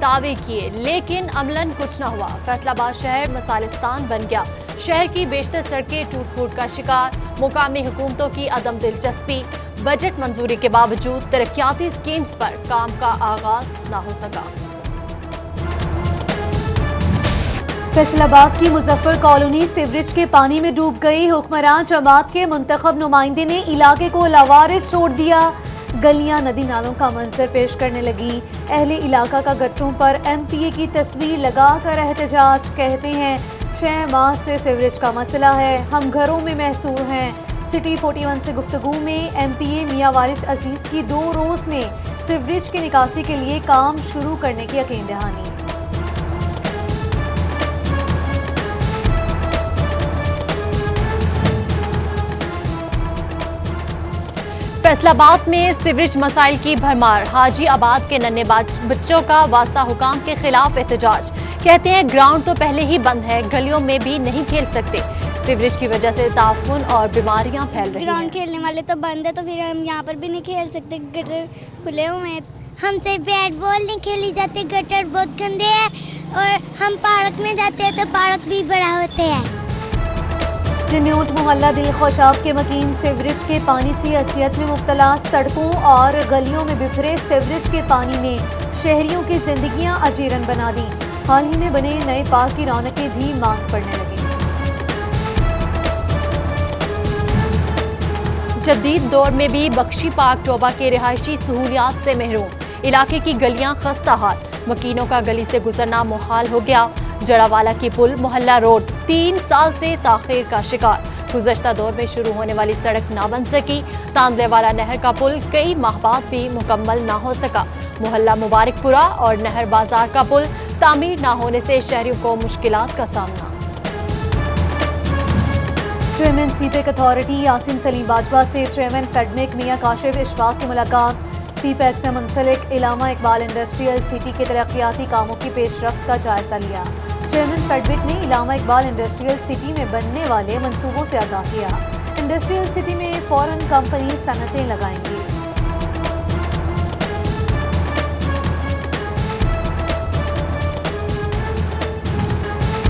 दावे किए, लेकिन अमलन कुछ न हुआ। फैसलाबाद शहर मसालिस्तान बन गया। शहर की बेशतर सड़कें टूट फूट का शिकार। मुकामी हुकूमतों की अदम दिलचस्पी। बजट मंजूरी के बावजूद तरक्याती स्कीम्स पर काम का आगाज न हो सका। फैसलाबाद की मुजफ्फर कॉलोनी सीवरेज के पानी में डूब गई। हुक्मरान जमात के मुंतखब नुमाइंदे ने इलाके को लावारिस छोड़ दिया। गलियां नदी नालों का मंजर पेश करने लगी। अहले इलाका का गटरों पर MPA की तस्वीर लगाकर एहतजाज। कहते हैं 6 माह से सीवरेज का मसला है, हम घरों में महसूर हैं। सिटी 41 से गुफ्तगू में MPA मियां वारिस अजीज की 2 रोज में सीवरेज की निकासी के लिए काम शुरू करने की यकीन दहानी। फैसलाबाद में सीवरेज मसाइल की भरमार। हाजी आबाद के नन्हे बच्चों का वास्ता हुकाम के खिलाफ एहतजाज। कहते हैं ग्राउंड तो पहले ही बंद है, गलियों में भी नहीं खेल सकते। सीवरेज की वजह से ताफुन और बीमारियां फैल रही हैं। ग्राउंड खेलने वाले तो बंद है, तो फिर हम यहाँ पर भी नहीं खेल सकते, गटर खुले हुए हैं। हमसे बैट बॉल नहीं खेली जाती, गटर बहुत गंदे हैं। और हम पार्क में जाते हैं तो पार्क भी बड़ा होते हैं। चिन्योट मोहल्ला दिल खुशाब के मकीन सीवरेज के पानी से असियत में मुब्तला। सड़कों और गलियों में बिखरे सीवरेज के पानी ने शहरियों की जिंदगियां अजीरन बना दी। हाल ही में बने नए पार्क की रौनकें भी मांग पड़ने लगी। जदीद दौर में भी बख्शी पार्क टोबा के रिहायशी सहूलियात से महरूम। इलाके की गलियां खस्ता हाल। मकीनों का गली से गुजरना मुहाल हो गया। जड़ावाला की पुल मोहल्ला रोड 3 साल से ताखीर का शिकार। गुज़श्ता दौर में शुरू होने वाली सड़क ना बन सकी। तांदलेवाला नहर का पुल कई माह बाद भी मुकम्मल ना हो सका। मोहल्ला मुबारकपुरा और नहर बाजार का पुल तामीर ना होने से शहरियों को मुश्किलात का सामना। चेयरमैन सीपैक अथॉरिटी यासिन सलीम बाजवा से चेयरमैन फेडमिक मियां काशिफ इशफाक की मुलाकात। सीपैक से मुंसलिक इलामा इकबाल इंडस्ट्रियल सिटी के तरक्याती कामों की पेशरफ्त का जायजा लिया। चेयरमैन फेडमिक ने इलामा इकबाल इंडस्ट्रियल सिटी में बनने वाले मंसूबों से आगाह किया। इंडस्ट्रियल सिटी में फॉरेन कंपनी सनतें लगाएंगी।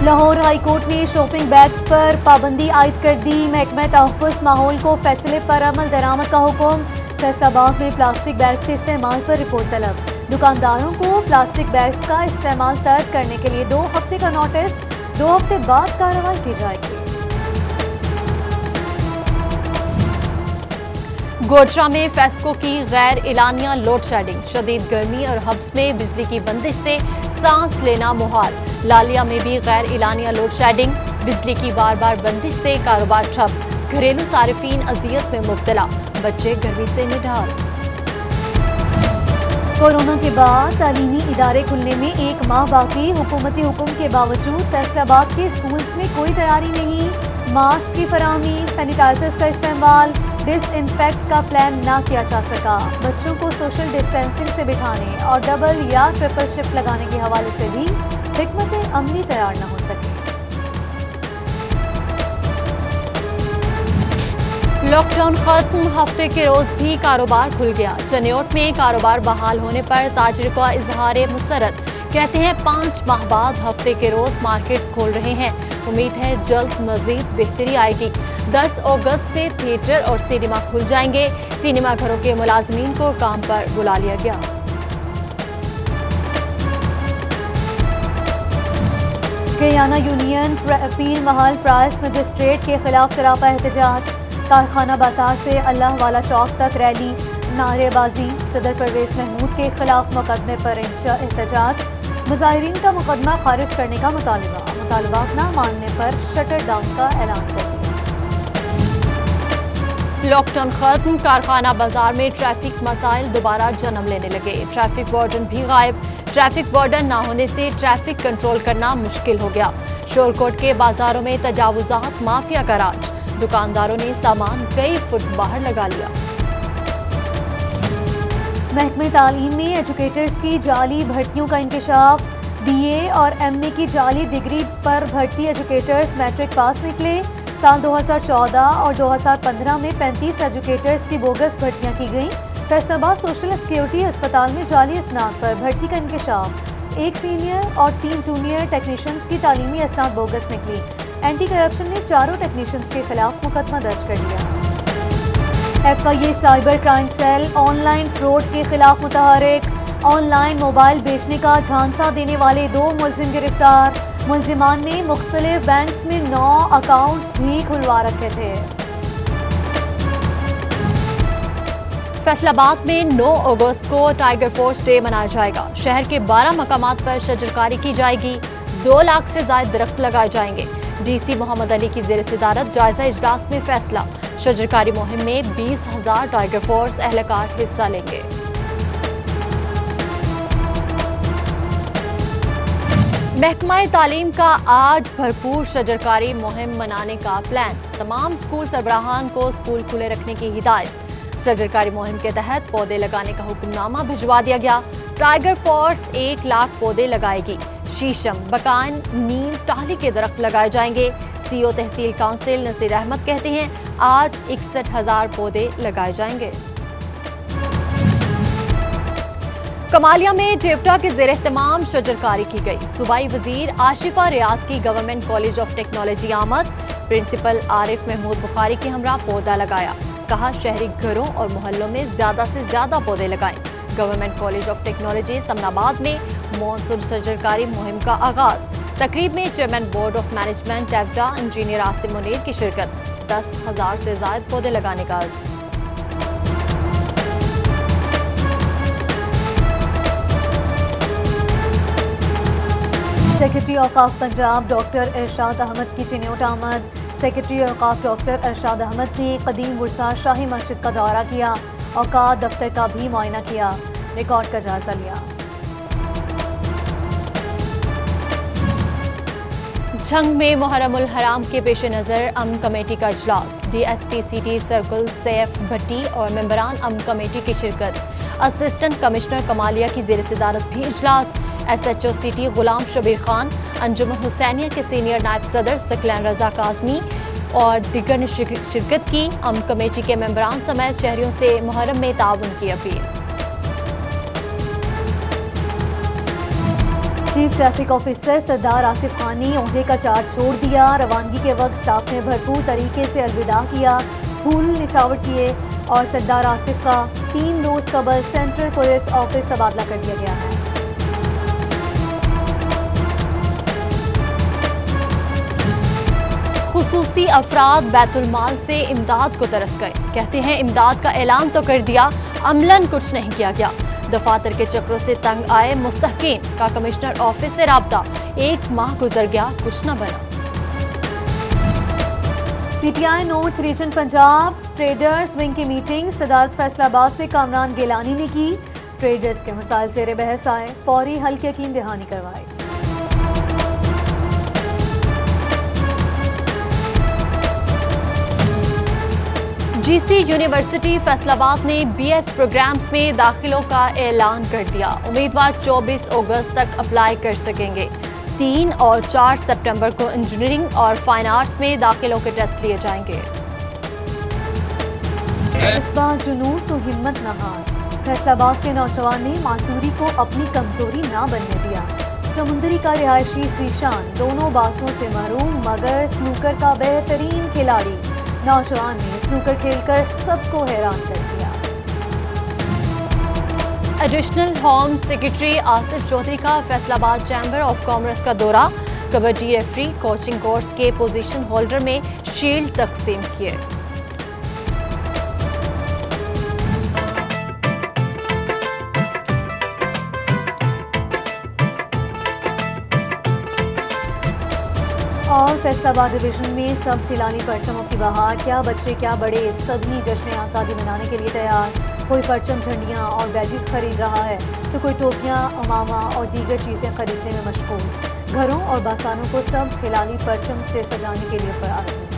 लाहौर हाई कोर्ट ने शॉपिंग बैग्स पर पाबंदी आयद कर दी। महकमा तहफ़्फ़ुज़ माहौल को फैसले पर अमल दरामद का हुक्म। फैसलाबाद में प्लास्टिक बैग्स के इस्तेमाल पर रिपोर्ट तलब। दुकानदारों को प्लास्टिक बैग्स का इस्तेमाल तर्क करने के लिए 2 हफ्ते का नोटिस। 2 हफ्ते बाद कार्रवाई की जाएगी। गोड्रा में फेस्को की गैर इलानिया लोड शेडिंग। शदीद गर्मी और हब्स में बिजली की बंदिश से सांस लेना मुहाल। लालिया में भी गैर इलानिया लोड शेडिंग। बिजली की बार बार बंदिश से कारोबार ठप। घरेलू सारिफीन अजियत में मुब्तला। बच्चे गर्मी से निढाल। कोरोना के बाद तालीमी इदारे खुलने में 1 माह बाकी। हुकूमती हुक्म के बावजूद फैसलाबाद के स्कूल्स में कोई तैयारी नहीं। मास्क की फराहमी, सैनिटाइजर्स का इस्तेमाल, डिसइंफेक्ट का प्लान ना किया जा सका। बच्चों को सोशल डिस्टेंसिंग से बिठाने और डबल या ट्रिपल शिफ्ट लगाने के हवाले से भी हिकमत अमली तैयार न हो सके। लॉकडाउन खत्म, हफ्ते के रोज भी कारोबार खुल गया। चनियोट में कारोबार बहाल होने पर ताजिर का इजहार मुसरत। कहते हैं 5 माह बाद हफ्ते के रोज मार्केट्स खोल रहे हैं। उम्मीद है जल्द मजीद बेहतरी आएगी। 10 अगस्त से थिएटर और सिनेमा खुल जाएंगे। सिनेमा घरों के मुलाजमीन को काम पर बुला लिया गया। गयाना यूनियन पीर महल प्राइस मजिस्ट्रेट के खिलाफ सरापा एहतजाज। कारखाना बाजार से अल्लाह वाला चौक तक रैली, नारेबाजी। सदर परवेज महमूद के खिलाफ मुकदमे पर एहतजाज। मुजाहिरीन का मुकदमा खारिज करने का मुतालबात न मानने पर शटर डाउन का ऐलान कर दिया। लॉकडाउन खत्म, कारखाना बाजार में ट्रैफिक मसाइल दोबारा जन्म लेने लगे। ट्रैफिक वार्डन भी गायब। ट्रैफिक वार्डन न होने से ट्रैफिक कंट्रोल करना मुश्किल हो गया। शोरकोट के बाजारों में तजावुजात माफिया का राज। दुकानदारों ने सामान कई फुट बाहर लगा लिया। महकमे तालीम में एजुकेटर्स की जाली भर्तियों का इंकशाफ। BA और MA की जाली डिग्री पर भर्ती एजुकेटर्स मैट्रिक पास निकले। साल 2014 और 2015 में 35 एजुकेटर्स की बोगस भर्तियां की गईं। फैसलाबाद सोशल सिक्योरिटी अस्पताल में जाली इसनाद पर भर्ती का इंकशाफ। एक सीनियर और 3 जूनियर टेक्नीशियंस की तालीमी असनाद बोगस निकली। एंटी करप्शन ने चारों टेक्नीशियंस के खिलाफ मुकदमा दर्ज कर लिया। FIA cyber crime cell online fraud के खिलाफ मुतहरिक। ऑनलाइन मोबाइल बेचने का झांसा देने वाले 2 मुलजिम गिरफ्तार। मुलजिमान ने मुख्तलिफ बैंक्स में 9 अकाउंट्स भी खुलवा रखे थे। फैसलाबाद में 9 अगस्त को टाइगर फोर्स डे मनाया जाएगा। शहर के 12 मकामात पर शजरकारी की जाएगी। 2 लाख से ज्यादा दरख्त लगाए जाएंगे। DC मोहम्मद अली की ज़ेर सदारत जायजा इजलास में फैसला। शजरकारी मुहिम में 20,000 टाइगर फोर्स एहलकार हिस्सा लेंगे। महकमा तालीम का आज भरपूर शजरकारी मुहिम मनाने का प्लान। तमाम स्कूल सरबराहान को स्कूल खुले रखने की हिदायत। शजरकारी मुहिम के तहत पौधे लगाने का हुक्मनामा भिजवा दिया गया। टाइगर फोर्स 1 लाख पौधे लगाएगी। शीशम, बकान, नीम, टाहली के दरख्त लगाए जाएंगे। CO तहसील काउंसिल नसीर अहमद कहते हैं आज 61,000 पौधे लगाए जाएंगे। कमालिया में जेवटा के ज़ेर इह्तिमाम शजरकारी की गई। सूबाई वजीर आशिफा रियाज की गवर्नमेंट कॉलेज ऑफ टेक्नोलॉजी आमद। प्रिंसिपल आरिफ महमूद बुखारी के हमरा पौधा लगाया। कहा शहरी घरों और मोहल्लों में ज्यादा से ज्यादा पौधे लगाएं। Government college of technology Samnabad में मॉनसून शजरकारी मुहिम का आगाज। तकरीब में चेयरमैन बोर्ड ऑफ मैनेजमेंट जेवटा इंजीनियर आसिम मुनीर की शिरकत। 10,000 से ज्यादा पौधे लगाने का अर्ज। सेक्रेटरी औकाफ पंजाब डॉक्टर इरशाद अहमद की चिन्योट आमद। सेक्रेटरी औकाफ डॉक्टर इरशाद अहमद ने कदीम वर्सा शाही मस्जिद का दौरा किया। औकाफ दफ्तर का भी मुआयना किया। रिकॉर्ड का जायजा लिया। झंग में मुहर्रमुल हराम के पेश नजर अमन कमेटी का इजलास। DSP सिटी सर्कल सैफ भट्टी और मेंबरान अमन कमेटी की शिरकत। असिस्टेंट कमिश्नर कमालिया की ज़ेर सदारत भी इजलास। SHO सिटी गुलाम शबीर खान, अंजुमन हुसैनिया के सीनियर नायब सदर सकलैन रजा काजमी और दिगर ने शिरकत की। अमन कमेटी के मेंबरान समेत शहरियों से मुहर्रम में ताउन की अपील। चीफ ट्रैफिक ऑफिसर सरदार आसिफ खान ने ओहदे का चार्ज छोड़ दिया। रवानगी के वक्त स्टाफ ने भरपूर तरीके से अलविदा किया, फूल निछावर किए और सरदार आसिफ का 3 रोज कबल सेंट्रल पुलिस ऑफिस तबादला कर दिया गया है। खुसूसी अफराद बैतुल माल से इमदाद को तरस गए। कहते हैं इमदाद का ऐलान तो कर दिया, अमलन कुछ नहीं किया गया। दफातर के चक्रों से तंग आए मुस्तहकीन का कमिश्नर ऑफिस से राब्ता। 1 माह गुजर गया, कुछ न बना। PTI north region Punjab traders wing की मीटिंग सदारत फैसलाबाद से कामरान गिलानी ने की। ट्रेडर्स के मसाइल ज़ेर बहस आए, फौरी हल की यकीन दहानी करवाई। GC यूनिवर्सिटी फैसलाबाद ने BS प्रोग्राम्स में दाखिलों का ऐलान कर दिया। उम्मीदवार 24 अगस्त तक अप्लाई कर सकेंगे। 3 और 4 सितंबर को इंजीनियरिंग और फाइन आर्ट्स में दाखिलों के टेस्ट लिए जाएंगे। इस बार जुनून तो हिम्मत न हार। फैसलाबाद के नौजवान ने मासूरी को अपनी कमजोरी ना बनने दिया। समुंदरी का रिहायशी ज़ीशान दोनों बासों से महरूम मगर स्नूकर का बेहतरीन खिलाड़ी। नौजवान ने स्नूकर खेलकर सबको हैरान कर दिया। Additional home secretary Asif Chaudhry का फैसलाबाद चैम्बर ऑफ कॉमर्स का दौरा। कबड्डी रेफरी कोचिंग कोर्स के पोजीशन होल्डर में शील्ड तकसीम किए। और फैसलाबाद डिवीजन में सब सिलानी परचमों की बहार। क्या बच्चे क्या बड़े सभी जश्न आज़ादी मनाने के लिए तैयार। कोई परचम, झंडियां और बैजेस खरीद रहा है तो कोई टोपियां, अमामा और दीगर चीजें खरीदने में मशगूल। घरों और बासानों को सब खिलानी परचम से सजाने के लिए फरार है।